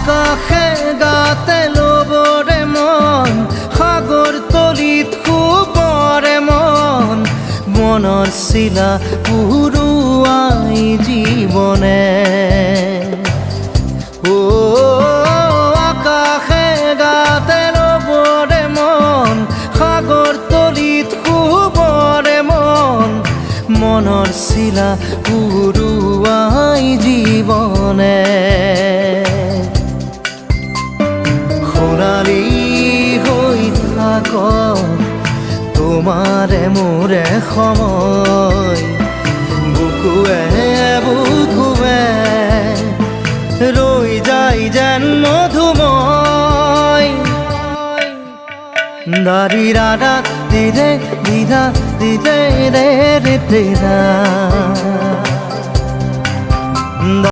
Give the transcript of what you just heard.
আকাশে গাতে লবৰে মন সাগৰ তলিত শুবৰে মন মনৰ চিলা উৰুৱাই জীৱনে আকাশে গাতে লবৰে মন সাগৰ তলিত শুবৰে মন মনৰ চিলা উৰুৱাই জীৱনে সোণালী হৈ থাক তোমাৰে মোৰে সময় বুকুৱে বুকুৱে ৰৈ যায় যেন মধুময় দাৰি ৰাধা দিদে দিদা দিদে ৰে ৰে